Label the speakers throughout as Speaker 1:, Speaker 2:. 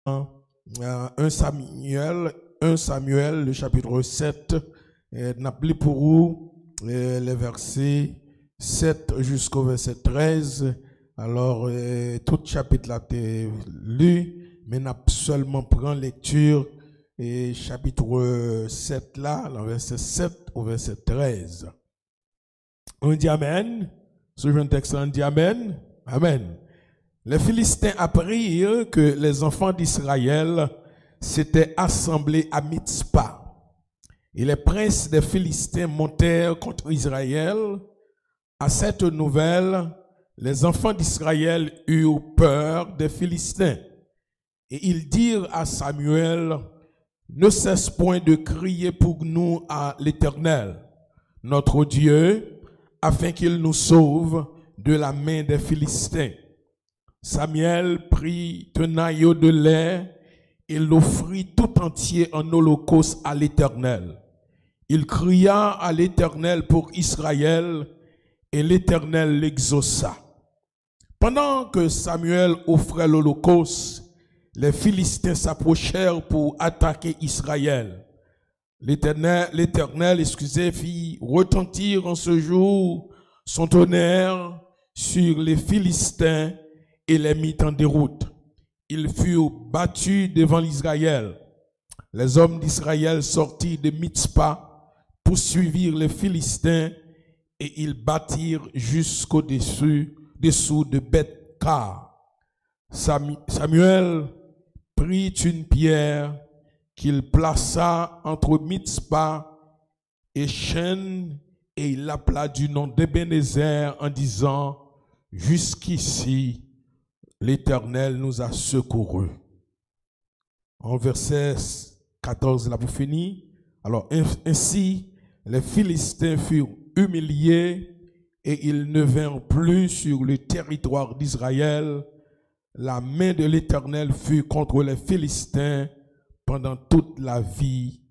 Speaker 1: 1 Samuel, le chapitre 7, n'a plus pour vous les versets 7 jusqu'au verset 13. Alors, tout chapitre là été lu, mais n'a seulement pris lecture et chapitre 7 là, le verset 7 au verset 13. On dit Amen. Sur un texte, on dit Amen. Amen. Les Philistins apprirent que les enfants d'Israël s'étaient assemblés à Mitzpah. Et les princes des Philistins montèrent contre Israël. À cette nouvelle, les enfants d'Israël eurent peur des Philistins. Et ils dirent à Samuel, ne cesse point de crier pour nous à l'Éternel, notre Dieu, afin qu'il nous sauve de la main des Philistins. Samuel prit un agneau de lait et l'offrit tout entier en holocauste à l'Éternel. Il cria à l'Éternel pour Israël et l'Éternel l'exauça. Pendant que Samuel offrait l'holocauste, les Philistins s'approchèrent pour attaquer Israël. L'Éternel, fit retentir en ce jour son tonnerre sur les Philistins et les mit en déroute. Ils furent battus devant l'Israël. Les hommes d'Israël sortirent de Mitzpah, poursuivirent les Philistins et ils battirent jusqu'au-dessous de Beth-Kar. Samuel prit une pierre qu'il plaça entre Mitzpah et Shen et il l'appela du nom d'Ebenezer en disant, jusqu'ici, l'Éternel nous a secourus. En verset 14, là pour finir. Alors, ainsi, les Philistins furent humiliés et ils ne vinrent plus sur le territoire d'Israël. La main de l'Éternel fut contre les Philistins pendant toute la vie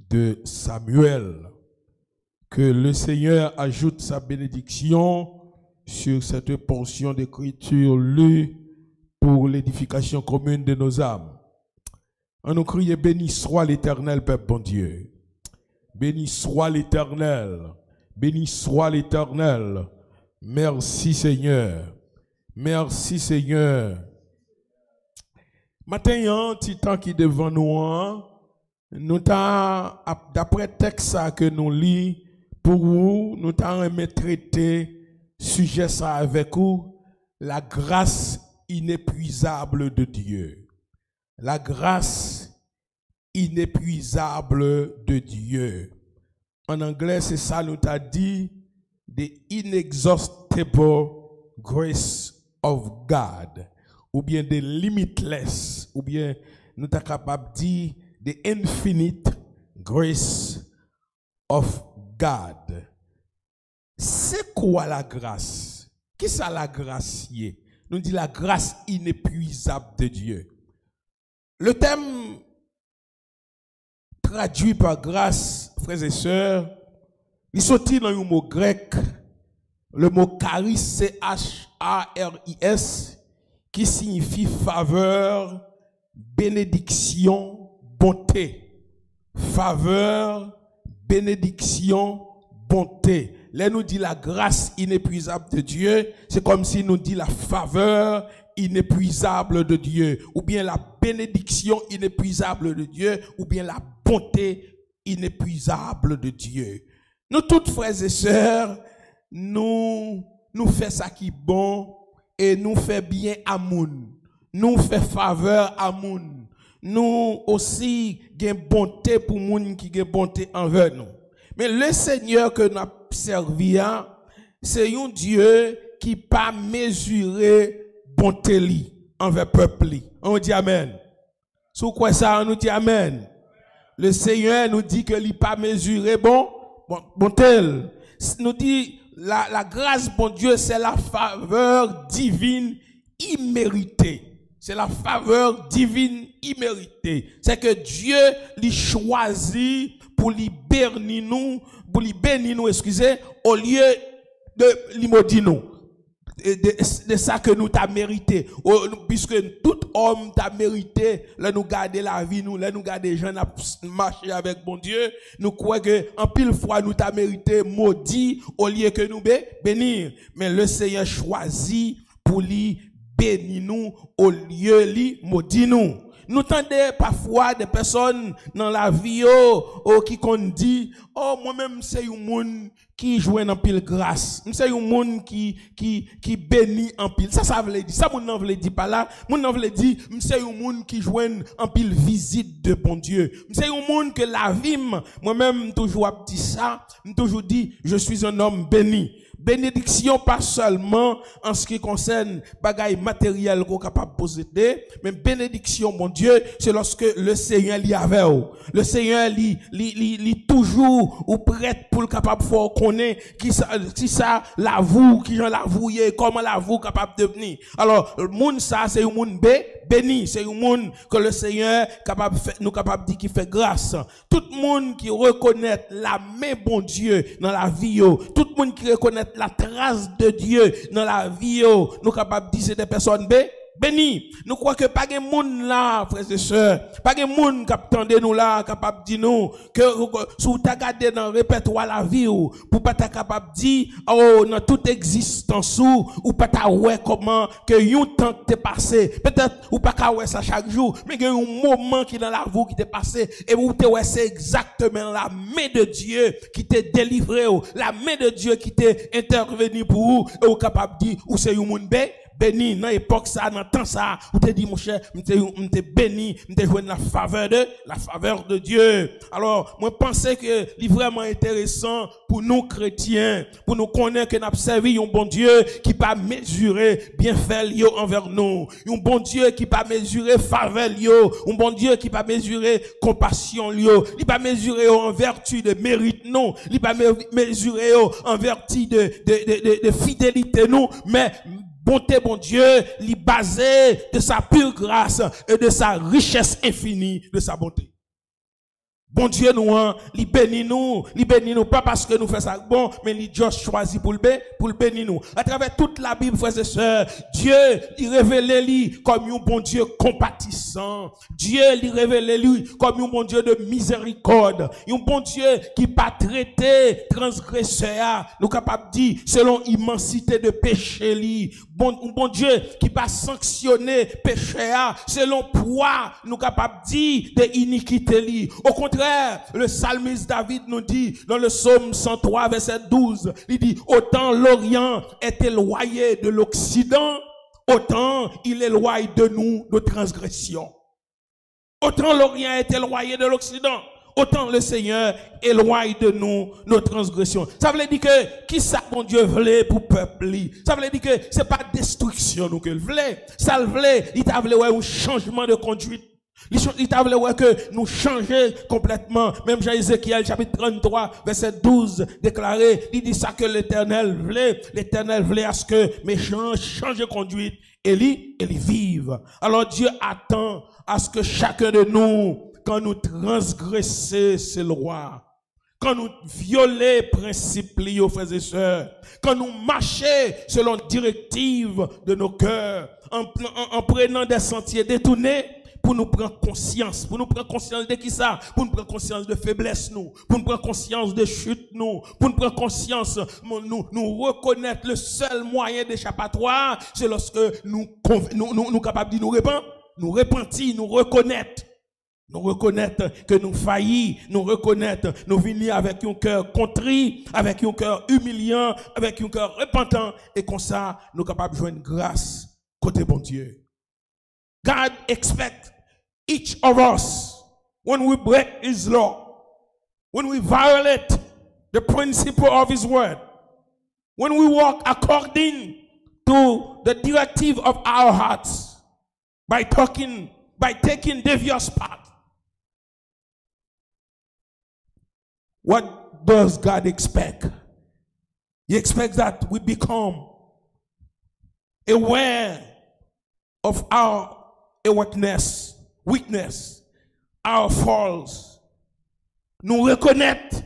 Speaker 1: de Samuel. Que le Seigneur ajoute sa bénédiction sur cette portion d'écriture lue pour l'édification commune de nos âmes. On nous crie, béni soit l'Éternel, Père bon Dieu. Béni soit l'Éternel. Béni soit l'Éternel. Merci Seigneur. Merci Seigneur. Maintenant, petit temps qui est devant nous d'après texte que nous lisons, pour vous, nous t'avons traité sujet ça avec vous, la grâce inépuisable de Dieu. La grâce inépuisable de Dieu. En anglais, c'est ça, nous t'a dit, the inexhaustible grace of God, ou bien the limitless, ou bien nous t'a capable de dire the infinite grace of God. C'est quoi la grâce? Qu'est-ce que la grâce y est? Nous dit la grâce inépuisable de Dieu. Le thème traduit par grâce, frères et sœurs, il sortit dans un mot grec, le mot charis, C-H-A-R-I-S, qui signifie faveur, bénédiction, bonté. Faveur, bénédiction, bonté. Là, nous dit la grâce inépuisable de Dieu, c'est comme si nous dit la faveur inépuisable de Dieu, ou bien la bénédiction inépuisable de Dieu, ou bien la bonté inépuisable de Dieu. Nous, toutes frères et sœurs, nous fait ça qui est bon, et nous fait bien à moun. Nous fait faveur à moun. Nous aussi, gain bonté pour moun qui gain bonté envers nous. Mais le Seigneur que nous avons servi, c'est un Dieu qui pas mesuré bonté li envers peuple li. On dit amen. Sous quoi ça, on nous dit amen. Le Seigneur nous dit que il pas mesuré bonté. Nous dit la grâce, bon Dieu, c'est la faveur divine imméritée. C'est la faveur divine imméritée. C'est que Dieu lui choisit pour lui bénir nous, excusez, au lieu de lui maudire nous. de ça que nous t'a mérité. Puisque tout homme t'a mérité, là nous garder la vie, là nous garder les gens à marcher avec bon Dieu, nous croyons que en pile fois nous t'a mérité maudit au lieu que nous bénir. Mais le Seigneur choisit pour lui bénir nous au lieu lui maudit nous. Nous tendez parfois des personnes dans la vie qui dit oh moi-même c'est un monde qui joue en pile grâce, c'est un monde qui bénit en pile. Ça veut dire ça mon non veut dire pas là, mon non veut dire c'est un monde qui joue en pile visite de bon Dieu. C'est un monde que la vie moi-même toujours dit ça, toujours dit je suis un homme béni. Bénédiction pas seulement en ce qui concerne bagaille matériel qu'on est capable de posséder, mais bénédiction, mon Dieu, c'est lorsque le Seigneur l'y avait. Le Seigneur l'y toujours ou prête pour le capable de faire connaître qui ça l'avoue, qui j'en l'avoué, comment l'avoue capable de devenir. Alors, le monde ça, c'est un monde béni, c'est un monde que le Seigneur capable nous capable de dire qui fait grâce. Tout le monde qui reconnaît la main bon Dieu dans la vie, tout le monde qui reconnaît la trace de Dieu dans la vie, nous capables de dire c'est des personnes bénies. Nous croyons que pas de monde là, frères et sœurs, pas de monde qui attendait nous là, capable de dire nous, que si vous regardez dans le répertoire la vie, pour pas être capable de dire, oh, dans toute existence, ou pas ta ouais comment, que yon temps t'est passé, peut-être, ou pas qu'à ouais ça chaque jour, mais il y a un moment qui dans la vie qui t'est passé, et vous te ouais c'est exactement la main de Dieu qui t'est délivré, la main de Dieu qui t'est intervenu pour vous, et vous capable de dire, ou c'est un monde béni, dans l'époque ça, dans le temps ça, où te dit mon cher, m'te béni, m'te joué la faveur de Dieu. Alors, moi pensais que c'est vraiment intéressant pour nous chrétiens, pour nous connaître que nous avons servi un bon Dieu qui pas mesurer bienfait envers nous, un bon Dieu qui pas mesurer faveur un bon Dieu qui pas mesurer compassion il pas mesurer en vertu de mérite non, il pas mesurer en vertu de fidélité non, mais bonté, bon Dieu, li basé de sa pure grâce et de sa richesse infinie de sa bonté. Bon Dieu nous, li bénit nous, pas parce que nous faisons ça bon, mais li Dieu choisit pour le bénir nous. À travers toute la Bible, frères et sœurs, Dieu, il révèle lui comme un bon Dieu compatissant. Dieu, il révèle lui comme un bon Dieu de miséricorde. Un bon Dieu qui pas traité transgresseur, nous capable de dire, selon immensité de péché lui. Un bon Dieu qui pas sanctionné péché, selon poids, nous capable de dire de iniquité lui. Au contraire, le psalmiste David nous dit dans le psaume 103 verset 12, il dit autant l'Orient est éloigné de l'Occident, autant il éloigne de nous nos transgressions. Autant l'Orient est éloigné de l'Occident, autant le Seigneur éloigne de nous nos transgressions. Ça veut dire que qui ça mon Dieu voulait pour peuple? Ça veut dire que c'est pas destruction nous que voulait. Ça le voulait, il t'a voulu un changement de conduite. Il t'a voulu que nous changer complètement. Même Jean-Ézéchiel chapitre 33 verset 12 déclaré, il dit ça que l'Éternel voulait à ce que méchants changent de conduite et ils vivent. Alors Dieu attend à ce que chacun de nous, quand nous transgressons ses lois, quand nous violons principes liés aux frères et sœurs, quand nous marchons selon directive de nos cœurs, en prenant des sentiers détournés, pour nous prendre conscience de qui ça? Pour nous prendre conscience de faiblesse nous, pour nous prendre conscience de chute nous, pour nous prendre conscience, nous reconnaître le seul moyen d'échappatoire, c'est lorsque nous capables de nous repentir, nous reconnaître que nous faillis, nous reconnaître, nous venir avec un cœur contrit, avec un cœur humiliant, avec un cœur repentant, et comme ça, nous capables de joindre grâce côté bon Dieu. God expects each of us, when we break His law, when we violate the principle of His word, when we walk according to the directive of our hearts, by taking devious path. What does God expect? He expects that we become aware of our weakness, our faults. Nous reconnaître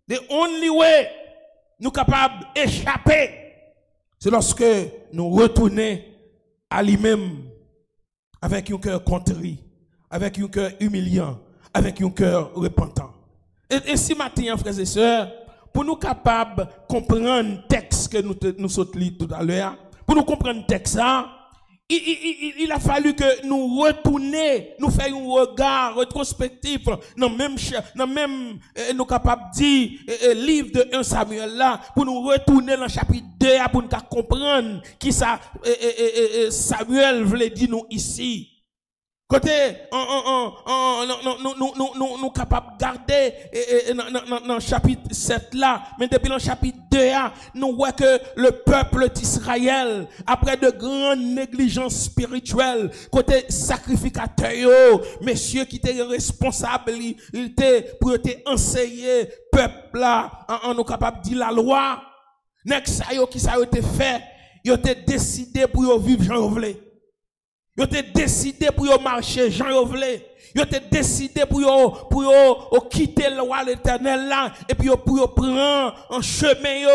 Speaker 1: the only way nous capables d'échapper, c'est lorsque nous retourner à lui-même avec un cœur contrit, avec un cœur humiliant, avec un cœur repentant. Et si matin, frères et sœurs, pour nous capables de comprendre le texte que nous sommes lu tout à l'heure, pour nous comprendre le texte, il a fallu que nous retournions, nous fassions un regard rétrospectif dans même nous capables de dire livre de 1 Samuel là, pour nous retourner dans le chapitre 2 pour nous comprendre qui ça Samuel voulait dire nous ici. Côté, nous capables de garder dans le chapitre 7 là, mais depuis le chapitre 2 nous voyons que le peuple d'Israël, après de grandes négligences spirituelles, côté sacrificateur, messieurs qui étaient responsables, ils étaient pour enseigner peuple là, nous capables de dire la loi, qui ça a été fait, ils ont décidé pour vivre Jean Rovelé. Ils ont décidé pour marcher Jean Rovelé. Ils ont décidé pour quitter le roi l'Éternel là et puis pour prendre un chemin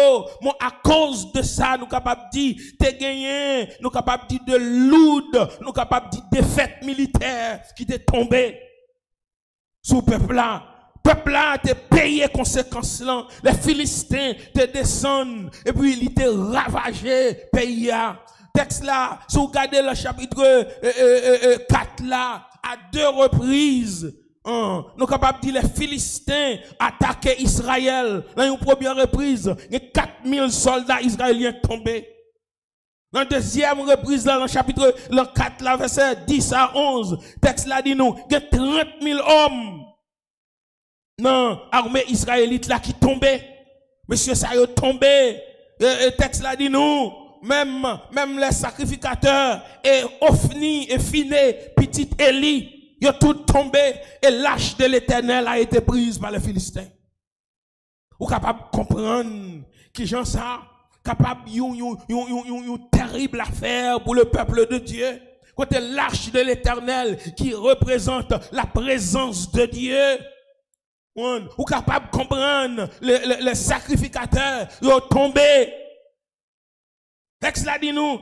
Speaker 1: Bon, à cause de ça nous capables de dire t'es gagné, nous capables de dire de lourdes, nous capables de dire défaite militaire qui t'est tombé sous le peuple là. Peuple là te payé conséquences là, les Philistins te descendent et puis ils te ravagé pays là. Texte là, si vous regardez le chapitre 4 là, à 2 reprises, nous sommes capables de dire les Philistins attaquaient Israël. Dans une première reprise, il y a 4000 soldats israéliens tombés. Dans la deuxième reprise, là, dans le chapitre 4, là, verset 10 à 11, texte là dit nous, il y a 30 000 hommes dans l'armée israélite là qui tombaient. Monsieur, ça y est tombé. Texte là dit nous, même les sacrificateurs et Ophni et Finé, petit Élie, ils ont tout tombé et l'arche de l'Éternel a été prise par les Philistins. Vous êtes capable de comprendre qui j'en ça, capable une terrible affaire pour le peuple de Dieu. Côté l'arche de l'Éternel qui représente la présence de Dieu. Vous êtes capable de comprendre les sacrificateurs, ils ont tombé. Texte là dit nous,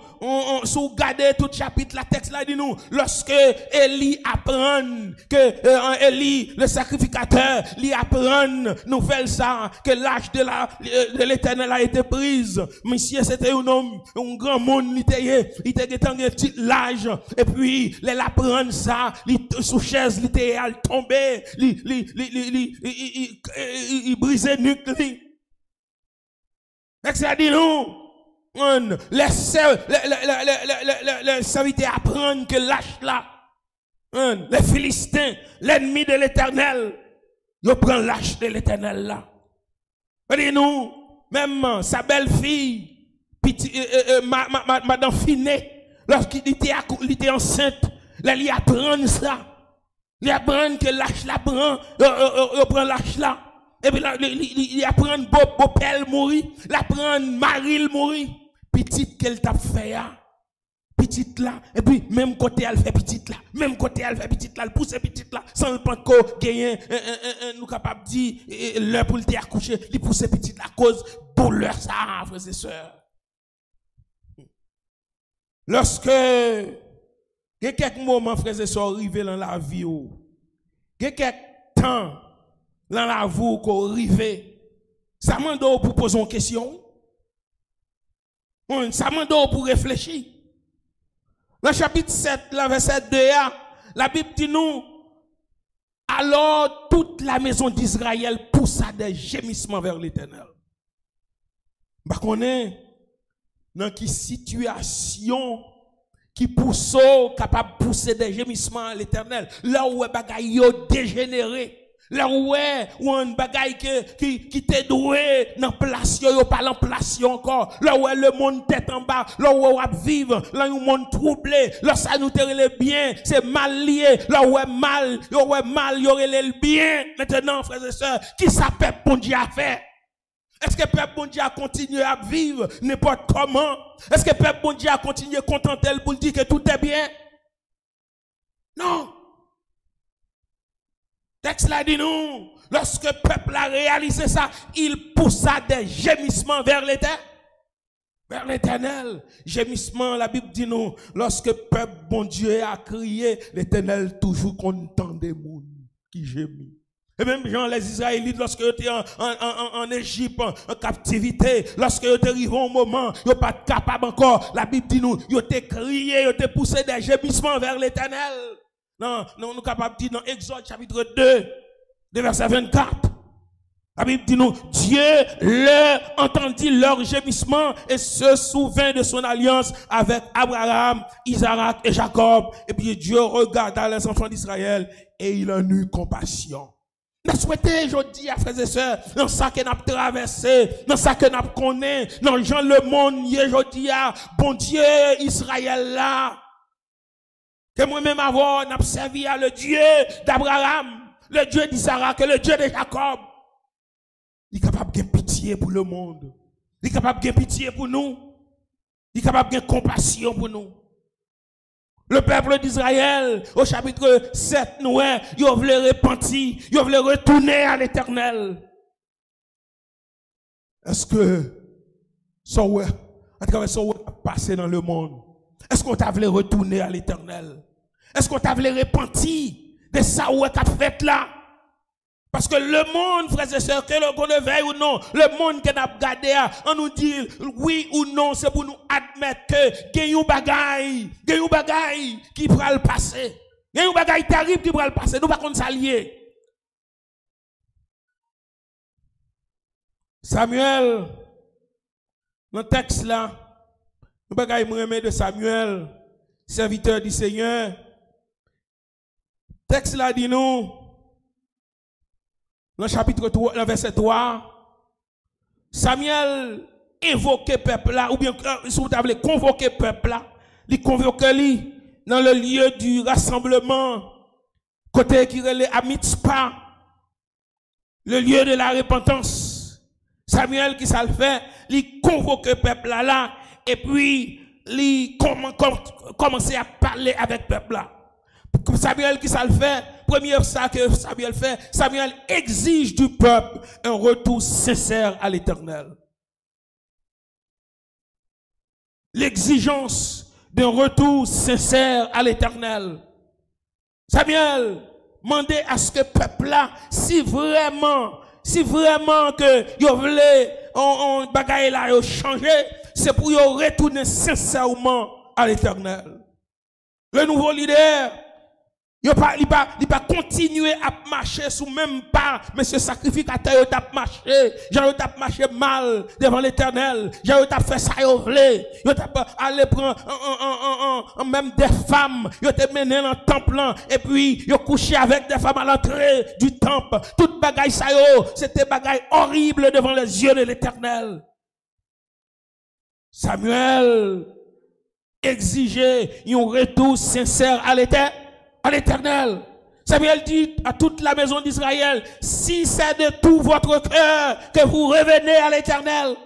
Speaker 1: si vous regardez tout chapitre, la texte là dit nous, lorsque Élie apprend que Élie, le sacrificateur, lui apprend nouvelle ça, que l'âge de l'Éternel a été prise. Monsieur, c'était un homme, un grand monde, il était un petit l'âge, et puis, il apprend ça, sous chaise, il était tombé, il brisait nuque, texte là dit nous, les serviteurs apprennent que l'âge là, les Philistins, l'ennemi de l'Éternel, ils prennent l'âge de l'Éternel là. Et nous, même sa belle-fille, Madame Finet, lorsqu'il était enceinte, il apprend ça. Il apprend que l'âge là prend, il prend l'âge là. Et puis il apprend Beau-Père mourir, il apprend Marie mourir. Petite qu'elle t'a fait, petite là, et puis même côté elle fait petite là, même côté elle fait petite là, elle pousse petite là, sans le pas gagner, nous capable de dire, l'heure pour le thé accoucher, il pousse petite là, cause douleur ça, frères et sœurs. Lorsque, il y a quelques moments, frères et sœurs, arrivés dans la vie, il y a quelques temps dans la vie qu'on arrive, ça m'a donné pour poser une question. Ça m'a donné pour réfléchir. Dans le chapitre 7, la verset 2, la Bible dit nous, alors toute la maison d'Israël poussa des gémissements vers l'Éternel. Bah qu'on est dans quelle situation qui pousse capable de pousser des gémissements à l'Éternel. Là où bagaille yo dégénéré. Là où un bagaille qui t'est doué dans place yo pas en place encore. Là où le monde tête en bas, là où on vivre, là où le monde troublé, là ça nous terre bien, c'est mal lié. Là où est mal, yo le bien. Maintenant frères et sœurs, qui s'appelle bon Dieu à faire? Est-ce que peuple bon Dieu a continué à vivre n'importe comment? Est-ce que peuple bon Dieu a continué à contenter pour dire que tout est bien? Non. Texte là dit nous, lorsque le peuple a réalisé ça, il poussa des gémissements vers l'Éternel. vers l'Éternel. Gémissement, la Bible dit nous, lorsque le peuple, bon Dieu, a crié, l'Éternel toujours content des mondes qui gémit. Et même Jean, les Israélites, lorsque ils étaient en Égypte, en captivité, lorsque ils étaient arrivés au moment, ils n'étaient pas capables encore, la Bible dit nous, ils étaient criés, ils étaient poussés des gémissements vers l'Éternel. Non, nous sommes capables de dire dans Exode chapitre 2, verset 24. La Bible dit nous, Dieu leur entendit leur gémissement et se souvint de son alliance avec Abraham, Isaac et Jacob. Et puis Dieu regarda les enfants d'Israël et il en eut compassion. Nous souhaitons aujourd'hui, frères et sœurs, dans ça que nous avons traversé, dans ça que nous avons connu, dans le monde, aujourd'hui, bon Dieu, Israël là, que moi-même avoir, nous servi à le Dieu d'Abraham, le Dieu d'Isaac et le Dieu de Jacob. Il est capable de pitié pour le monde. Il est capable de pitié pour nous. Il est capable de compassion pour nous. Le peuple d'Israël, au chapitre 7, nous, il voulait repentir, il voulait retourner à l'Éternel. Est-ce que ça, à travers ça, passé dans le monde, est-ce qu'on t'a voulu retourner à l'Éternel? Est-ce qu'on t'a voulu repentir de ça où qu'a fait là? Parce que le monde, frères et sœurs, que l'on le veuille ou non, le monde qu'on a regardé, on nous dit oui ou non, c'est pour nous admettre que il y a un bagaille qui pourra le passer. Il y a un bagaille terrible qui pourra le passer. Nous ne pouvons pas s'allier. Samuel, dans le texte là, nous bagaille me de Samuel, serviteur du Seigneur. Le texte là dit nous, dans le chapitre 3, dans le verset 3, Samuel évoquait peuple là, ou bien si vous avez convoqué peuple là, il convoquait lui dans le lieu du rassemblement, côté qui relève à Mitzpah, le lieu de la repentance. Samuel qui ça le fait, il convoquait peuple là, et puis il commençait à parler avec peuple là. Samuel qui ça le fait, premier ça que Samuel fait, Samuel exige du peuple un retour sincère à l'Éternel. L'exigence d'un retour sincère à l'Éternel. Samuel demandait à ce que le peuple là, si vraiment que yo voulait on bagaille là yo changer, c'est pour yo retourner sincèrement à l'Éternel. Le nouveau leader, il pas continuer à marcher sous même pas, monsieur sacrificateur, il t'a marché, genre il t'a marché mal devant l'Éternel, genre il t'a fait ça, il voulait, il t'a aller prendre même des femmes, il t'a mené dans le temple, et puis il couché avec des femmes à l'entrée du temple, toute bagaille ça, c'était bagaille horrible devant les yeux de l'Éternel. Samuel exigeait un retour sincère à l'Éternel. Samuel dit à toute la maison d'Israël, si c'est de tout votre cœur que vous revenez à l'Éternel,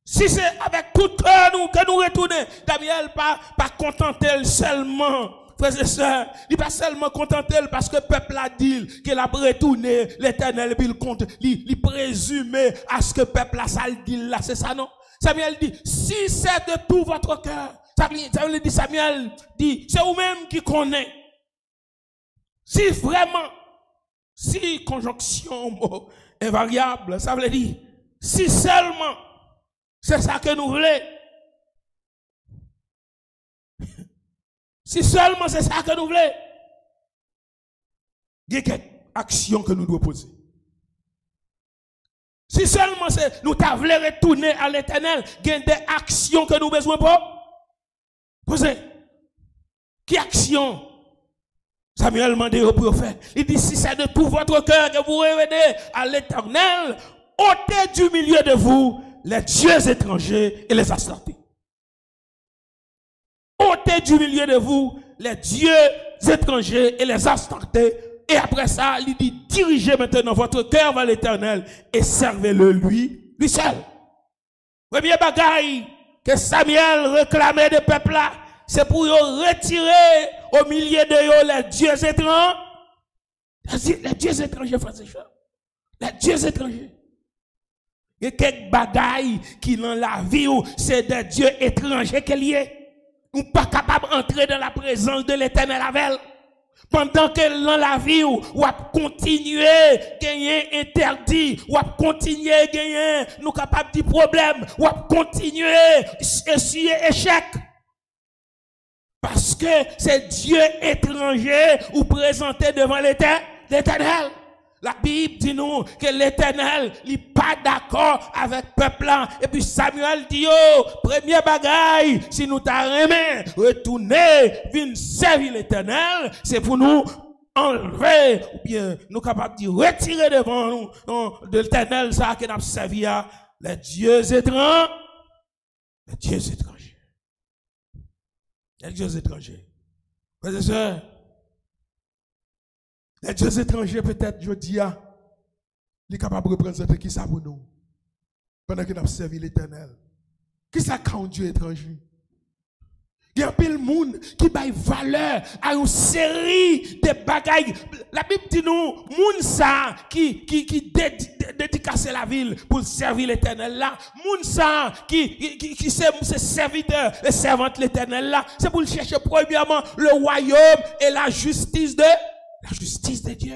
Speaker 1: si c'est avec tout cœur que nous retournons, Samuel pas contenter seulement, frères et sœurs, il pas seulement contenter parce que le peuple a dit qu'il a retourné l'Éternel, puis il présume à ce que le peuple a ça le dit là, c'est ça non? Samuel dit, si c'est de tout votre cœur, Samuel dit, c'est vous-même qui connaissez. Si vraiment, si conjonction invariable, ça veut dire, si seulement, c'est ça que nous voulons. Si seulement c'est ça que nous voulons. Il y a quelques actions que nous devons poser. Si seulement nous voulons retourner à l'Éternel, il y a des actions que nous avons besoin pour poser. Quelle action? Samuel demandait au prophète. Il dit, si c'est de tout votre cœur que vous revenez à l'Éternel, ôtez du milieu de vous les dieux étrangers et les astartés. Ôtez du milieu de vous les dieux étrangers et les astartés. Et après ça, il dit, dirigez maintenant votre cœur vers l'Éternel et servez-le lui seul. Premier bagaille que Samuel réclamait des peuples là, c'est pour retirer au milieu de eux les dieux étrangers. Les dieux étrangers, frères et sœurs. Les dieux étrangers. Il y a quelques bagailles qui dans la vie, c'est des dieux étrangers qui liés. Ou pas capable d'entrer dans la présence de l'Éternel avec. Pendant que dans la vie, ou a continuer gagner interdit, ou a continuer gagner, nous capables de problème, ou a continuer essuyer échec. Parce que c'est Dieu étranger ou présenté devant l'Éternel. La Bible dit nous que l'Éternel n'est pas d'accord avec le peuple là. Et puis Samuel dit, oh, premier bagaille, si nous t'arrêtons, retourner, venir servir l'Éternel, c'est pour nous enlever, ou bien nous capables de retirer devant nous de l'Éternel, ça que nous avons servi à les dieux étrangers. Les dieux étrangers. Les dieux étrangers. Frères et sœurs, les dieux étrangers, peut-être, je dis, ils sont capables de représenter qui ça pour nous. Pendant que nous avons servi l'Éternel. Qui ça quand Dieu étranger? Il y a un peu de monde qui baille valeur à une série de bagailles. La Bible dit nous, monde ça qui dédicace la ville pour servir l'Éternel là. Monde ça qui c'est serviteur et servante de l'Éternel là. C'est pour chercher premièrement le royaume et la justice de Dieu.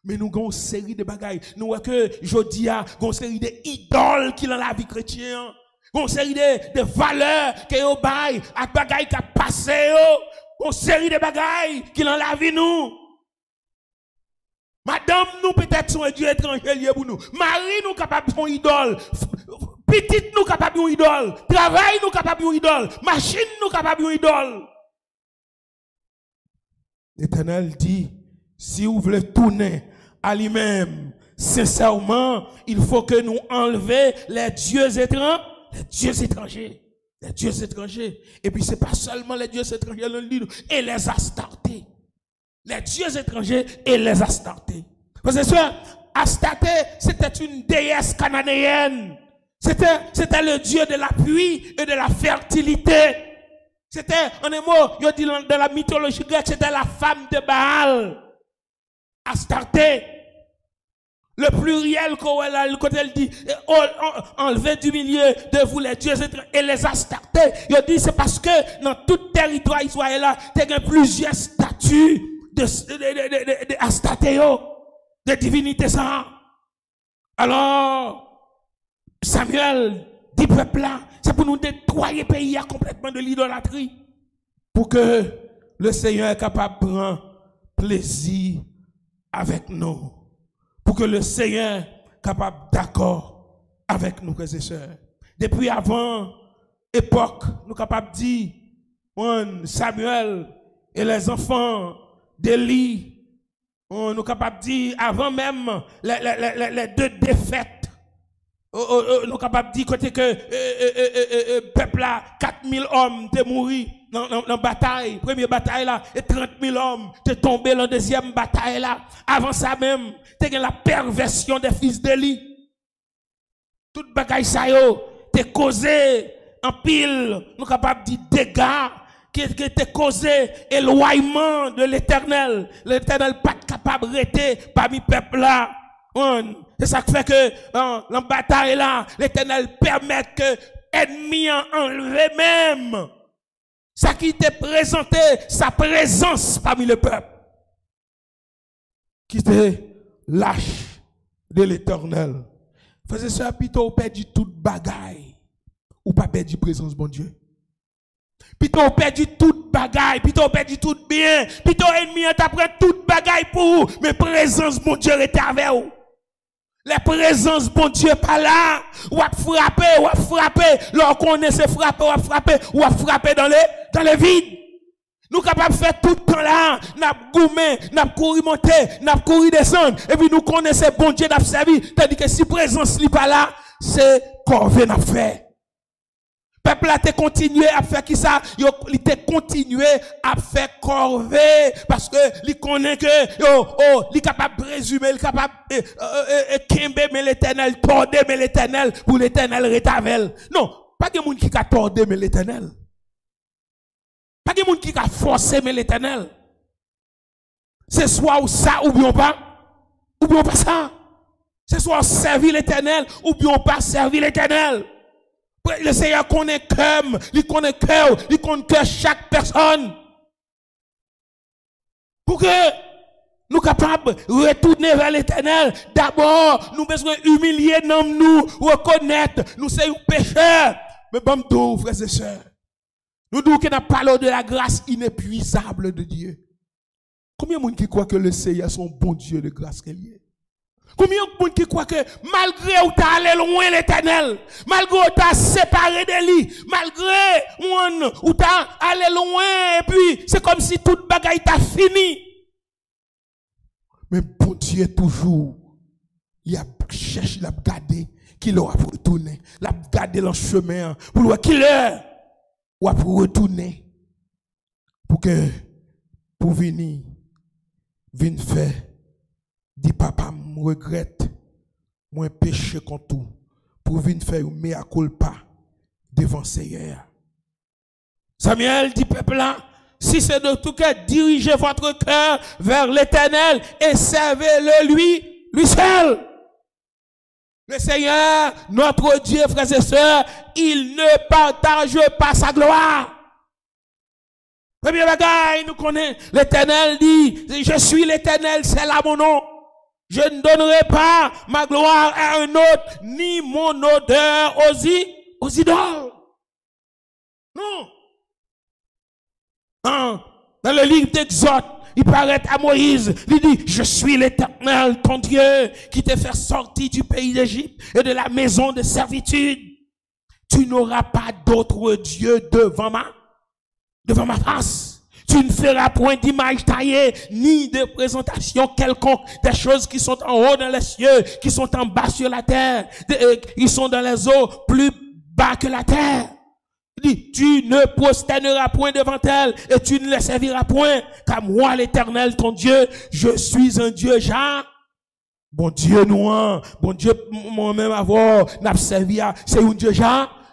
Speaker 1: Mais nous avons une série de bagailles. Nous avons que jodi a une série d'idoles qui dans la vie chrétienne. Une série de valeurs que yo bail, à bagailles qui a passé yo. Une série de bagailles qui dans la vie nous. Madame nous peut-être sont un Dieu étranger lié pour nous. Marie nous capable son idole. Petite nous capable une idole. Travail nous capable une idole. Machine nous capable une idole. L'Éternel dit, si vous voulez tourner à lui-même, sincèrement, il faut que nous enlevions les dieux étrangers. Les dieux étrangers. Les dieux étrangers. Et puis, ce n'est pas seulement les dieux étrangers, et les Astartés. Les dieux étrangers et les Astartés. Parce que Astarté, c'était une déesse cananéenne. C'était le dieu de la pluie et de la fertilité. C'était, en un mot, il dit dans la mythologie grecque, c'était la femme de Baal. Astarté. Le pluriel, quand elle dit, enlevez du milieu de vous les dieux et les Astartés. Il dit, c'est parce que dans tout territoire israélien, il y a plusieurs statues de Astarté, de divinités. Alors, Samuel dit, peuple là, c'est pour nous nettoyer le pays complètement de l'idolâtrie. Pour que le Seigneur est capable de prendre plaisir avec nous. Pour que le Seigneur est capable d'accord avec nous, frères et sœurs. Depuis avant époque, nous sommes capables de dire, Samuel et les enfants d'Élie, nous sommes capables de dire, avant même les deux défaites, nous sommes capables de dire côté que peuple là, 4000 hommes étaient morts dans la bataille, première bataille là, et 30 000 hommes étaient tombés dans la deuxième bataille là. Avant ça même, tu as la perversion des fils d'Élie. Toute bagaille ça yo, t'es causé en pile, nous sommes capables de dire dégâts, qui était causé éloignement de l'Éternel. L'Éternel pas capable de rester parmi le peuple là. C'est ça qui fait que dans la bataille là, l'Éternel permet que l'ennemi enlevé même. Ça qui te présenté, sa présence parmi le peuple. Qui te lâche de l'Éternel. Faisez ça, plutôt perdu toute bagaille. Ou pas perdu présence, bon Dieu. Plutôt perdu toute bagaille, plutôt perdu tout bien. Plutôt ennemi t'a pris toute bagaille pour vous. Mais présence, bon Dieu, était avec vous. La présence, bon Dieu, pas là. Ou à frapper. Lorsqu'on est frappé, ou à frapper dans les vides. Nous sommes capables de faire tout le temps là. Nous avons goumé, nous avons couru monter, nous avons couru descendre. Et puis nous connaissons bon Dieu, nous avons servi. Tandis que si présence n'est pas là, c'est corvée n'a fait. Peuple a continué à faire qui ça? Il a continué à faire corvée parce que il connaît que il est capable de présumer, il est capable de mais l'Éternel, torder mais l'Éternel pour l'Éternel rétavel. Non, pas de monde qui a tordé mais l'Éternel. Pas de monde qui a forcé mais l'Éternel. C'est soit ou ça ou bien pas ça. C'est soit servir l'Éternel ou bien pas servir l'Éternel. Le Seigneur connaît comme, il connaît cœur, il connaît chaque personne. Pour que nous capables de retourner vers l'Éternel, d'abord, nous besoin humilier nous, reconnaître, nous sommes pécheurs. Mais bon, tout, frères et sœurs, nous disons qu'on a parlé de la grâce inépuisable de Dieu. Combien de gens qui croient que le Seigneur est son bon Dieu de grâce qu'il est? Combien de gens qui croient que malgré où tu as allé loin l'Éternel, malgré où tu as séparé de lui, malgré où tu as allé loin, et puis c'est comme si toute bagaille t'a fini. Mais bon Dieu toujours, il a cherché, il a gardé, qu'il aura pour retourner, il a gardé le chemin, pour voir qu'il est, ou pour retourner, pour venir faire, dit papa, me regrette, moi péché contre tout, pour venir faire un mea culpa devant Seigneur. Samuel dit peuple là, si c'est de tout cœur, dirigez votre cœur vers l'Éternel et servez-le lui seul. Le Seigneur, notre Dieu, frères et sœurs, il ne partage pas sa gloire. Premier bagaille, nous connaissons, l'Éternel dit, je suis l'Éternel, c'est là mon nom. Je ne donnerai pas ma gloire à un autre, ni mon odeur aux idoles. Non. Dans le livre d'Exode, il paraît à Moïse, il dit, je suis l'Éternel, ton Dieu, qui te fait sortir du pays d'Égypte et de la maison de servitude. Tu n'auras pas d'autre Dieu devant ma face. Tu ne feras point d'image taillée, ni de présentation quelconque des choses qui sont en haut dans les cieux, qui sont en bas sur la terre, qui sont dans les eaux plus bas que la terre. Il dit, tu ne prosterneras point devant elle et tu ne les serviras point, car moi l'Éternel, ton Dieu, je suis un Dieu bon Dieu nous, bon Dieu moi-même avoir, n'a servi à, c'est un Dieu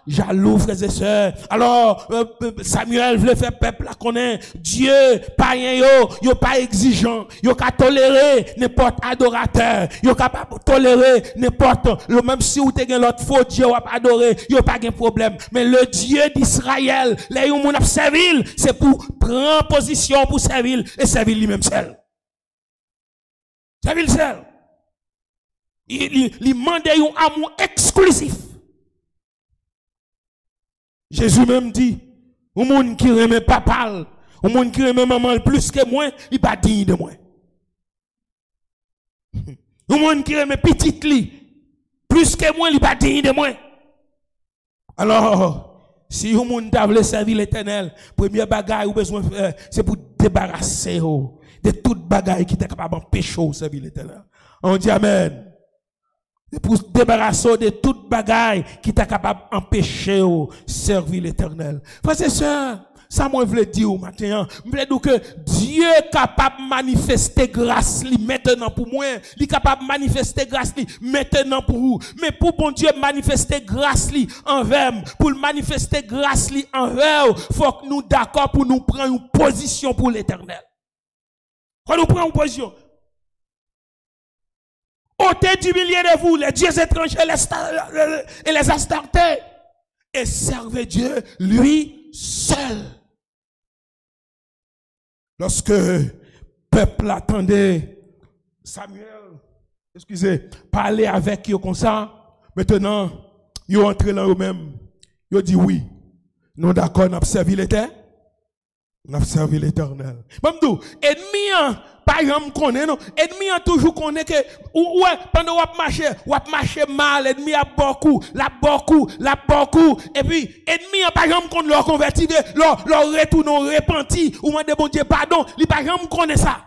Speaker 1: jaloux, frères et sœurs. Alors, Samuel voulait faire peuple à connaître Dieu, pas yo pas exigeant, yo ka tolérer n'importe adorateur, yo capable tolérer n'importe, même si ou te gen l'autre faux Dieu ou adorer, yo pas gen problème. Mais le Dieu d'Israël, les yon moun ap servir, c'est pour prendre position pour servir et servir lui-même seul. Servir seul. Il mande un amour exclusif. Jésus même dit, au monde qui remet papa, au monde qui remet maman plus que moi, il pas digne de moi. Au monde qui remet petite li, plus que moi, il pas digne de moi. Alors, si au monde t'a voulu servir l'Éternel, première bagaille ou besoin faire, c'est pour débarrasser de toute bagaille qui est capable d'empêcher de servir l'Éternel. On dit amen. C'est pour se débarrasser de toute bagaille qui est capable d'empêcher de servir l'Éternel. Frères et sœurs, ça moi je voulais dire au matin, je voulais dire que Dieu est capable de manifester grâce maintenant pour moi, il est capable de manifester grâce maintenant pour vous. Mais pour bon Dieu manifester grâce envers, pour manifester grâce envers, il faut que nous d'accord pour nous prendre une position pour l'Éternel. Quand nous prenons une position, ôtez du milieu de vous les dieux étrangers et les astartés et servez Dieu lui seul. Lorsque le peuple attendait Samuel, parler avec eux comme ça, maintenant, ils ont entré dans eux-mêmes. Ils ont dit oui, nous d'accord, nous avons servi l'Éternel. Nous avons servi l'Éternel. Même nous, ennemis, par exemple, connaît, non? Ennemi a toujours connaît que, ouais, pendant qu'on marche mal, ennemi a beaucoup, et puis, ennemi a par exemple, qu'on leur converti, leur retourne repenti, ou moins de bon Dieu pardon, il par exemple, connaît ça.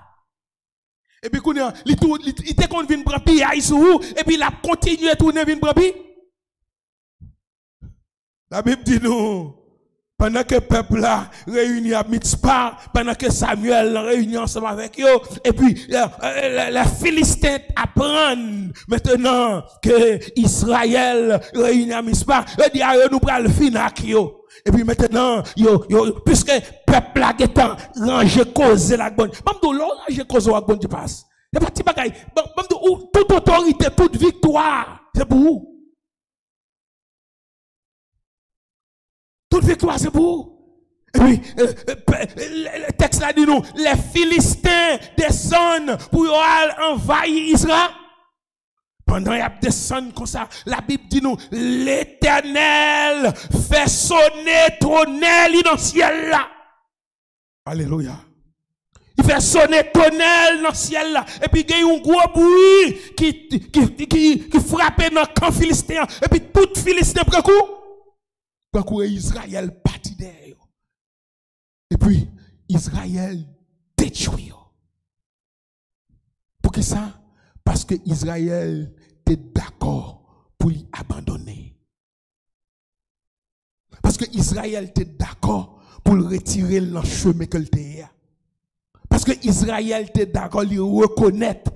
Speaker 1: Et puis, il était qu'on vient prendre pied sur vous, et puis il a continué à tourner, vient prendre pied. La Bible dit nous, pendant que le peuple là réuni à Mitzpah, pendant que Samuel réuni ensemble avec eux, et puis les Philistins apprennent maintenant que Israël réuni à Mitzpah, ils disent nous prenons le finac yo. Et puis maintenant, puisque le peuple là est rangé cause la bonne. Même de l'on rangé cause la bonne passe. Il n'y a pas de petit bagaille. Toute autorité, toute victoire, c'est pour vous. Toute victoire, c'est pour vous. Et puis, le texte là dit nous, les Philistins descendent pour envahir Israël. Pendant qu'ils descendent comme ça, la Bible dit nous, l'Éternel fait sonner tonnelle dans le ciel là. Alléluia. Il fait sonner tonnelle dans le ciel là. Et puis il y a un gros bruit qui frappe dans le camp philistin. Et puis tout Philistin prend coup. Et Israël partit derrière. Et puis Israël détruit. Pour que ça? Parce que Israël était d'accord pour l'y abandonner. Parce que Israël était d'accord pour le retirer dans le chemin que était. Parce que Israël était d'accord pour reconnaître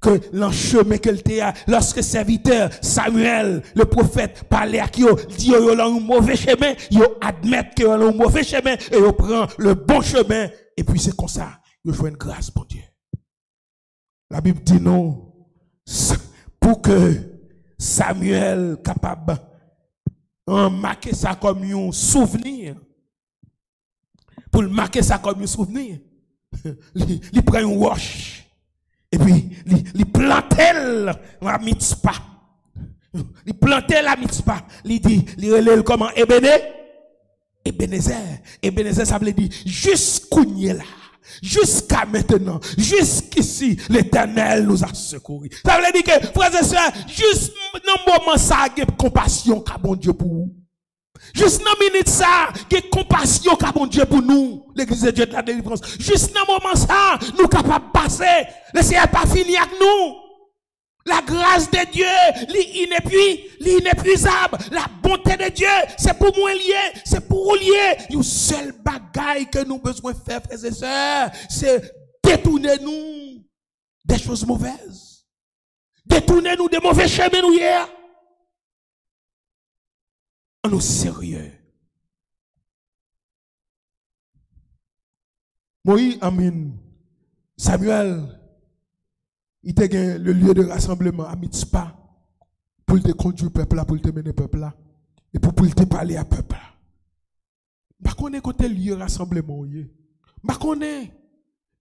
Speaker 1: que dans le chemin que était, lorsque serviteur Samuel, le prophète, parlait à qui dit qu'il a un mauvais chemin, il admet qu'il a un mauvais chemin et il prend le bon chemin. Et puis c'est comme ça, il faut une grâce pour Dieu. La Bible dit non, pour que Samuel capable de marquer ça comme un souvenir, pour marquer ça comme un souvenir, il prend une roche et puis il plantait la mitzpah. Il plantait la mitzpah. Il dit, il relève comment Ebenezer. Ebenezer, ça veut dire jusqu'où là. Jusqu'à maintenant, jusqu'ici, l'Éternel nous a secourus. Ça veut dire que, frères et sœurs, juste dans le moment ça, il y a compassion qu'a bon Dieu pour vous. Juste dans la minute ça, il y a compassion qu'a bon Dieu pour nous. L'église de Dieu de la délivrance. Juste dans le moment ça, nous capables de passer. Le Seigneur n'a pas fini avec nous. La grâce de Dieu, l'inépuisable, la bonté de Dieu, c'est pour moi lié, c'est pour lier. Le seul bagaille que nous avons besoin de faire, frères et sœurs, c'est détourner nous des choses mauvaises. Détourner nous des mauvais chemins nous hier. En nous sérieux. Moïse, Amin, Samuel, il était le lieu de rassemblement à Mitzpah pour te conduire le peuple là, pour te mener le peuple là, et pour te parler à peuple là. Bah qu'on est côté lieu de rassemblement, bah qu'on est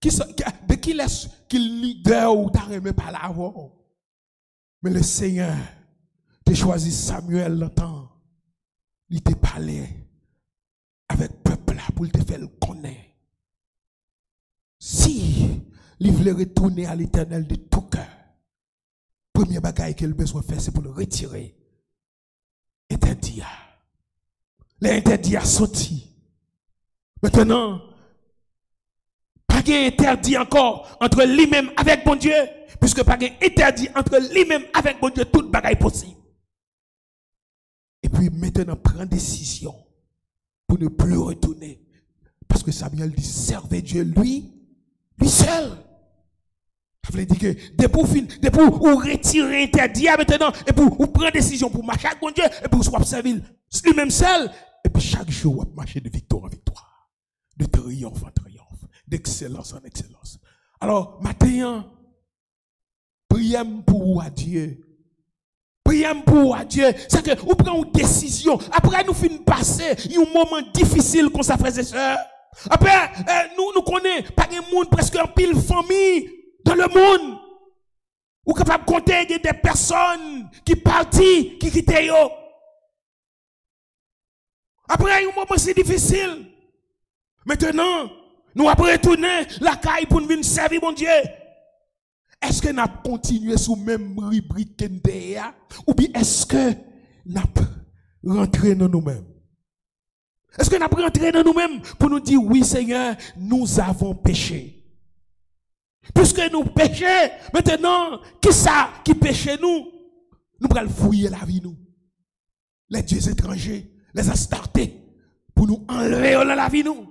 Speaker 1: de qui laisse qu'il leader ou t'as remis par là avant. Mais le Seigneur t'a choisi Samuel longtemps, il t'a parlé avec le peuple là pour te faire le connaître. Si il voulait retourner à l'Éternel de tout cœur, premier bagaille qu'il a besoin de faire, c'est pour le retirer. Interdit. L'interdit a sorti. Maintenant, pas d'interdit encore entre lui-même avec bon Dieu, puisque pas d'interdit entre lui-même avec bon Dieu, toute bagaille possible. Et puis maintenant, prend décision pour ne plus retourner. Parce que Samuel dit, servez Dieu, lui seul. Ça veut dire que depuis ou retirer interdit maintenant, et pour prendre décision pour marcher avec bon Dieu, et pour soit servir lui-même seul, et puis chaque jour, on marcher de victoire en victoire, de triomphe en triomphe, d'excellence en excellence. Alors, maintenant, prions pour Dieu. Prions pour Dieu. C'est que vous prenez une décision. Après, nous finissons passer un moment difficile comme ça, frères et sœurs. Après, nous connaissons pas de monde, presque un pile famille dans le monde. Ou capable de compter des personnes qui partent, qui quittent. Après, un moment c'est difficile. Maintenant, nous après retourner la caille pour nous venir servir mon Dieu. Est-ce que nous avons continué sous le même rubrique que nous avons? Ou bien est-ce que nous avons rentré dans nous-mêmes? Est-ce que nous avons rentré dans nous-mêmes pour nous dire, oui Seigneur, nous avons péché. Puisque nous péchons, maintenant, qui ça qui péche nous? Nous allons fouiller la vie, nous. Les dieux étrangers, les astartés, pour nous enlever dans la vie, nous.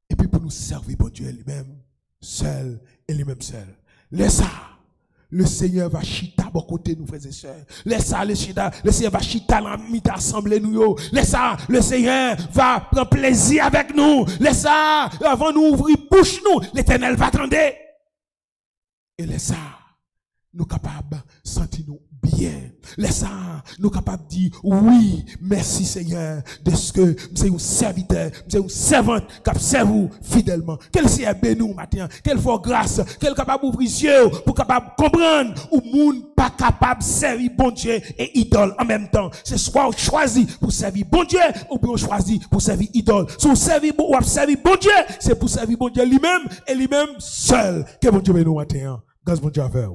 Speaker 1: Et puis pour nous servir pour Dieu lui-même, seul et lui-même seul. Laisse ça. Le Seigneur va chita à côté nous, frères et sœurs. Laisse ça, le Seigneur va chita dans la assemblée nous. Laisse ça, le Seigneur va prendre plaisir avec nous. Laisse ça, avant nous ouvrir bouche nous, l'Éternel va attendre. Et les ça, nous capables de sentir nous bien. Les ça, nous capables de dire oui, merci Seigneur, de ce que c'est un serviteur, c'est une servante qui servi vous fidèlement. Quel Seigneur béni matin, quelle forte grâce, quel capable d'ouvrir les yeux pour capable comprendre ou monde pas capable de servir bon Dieu et idole en même temps. C'est soit on choisit pour servir bon Dieu ou bien on choisit pour servir idole. Si on servir bon Dieu, c'est pour servir bon Dieu lui-même et lui-même seul. Que bon Dieu béni matin. Grâce bon Dieu à faire.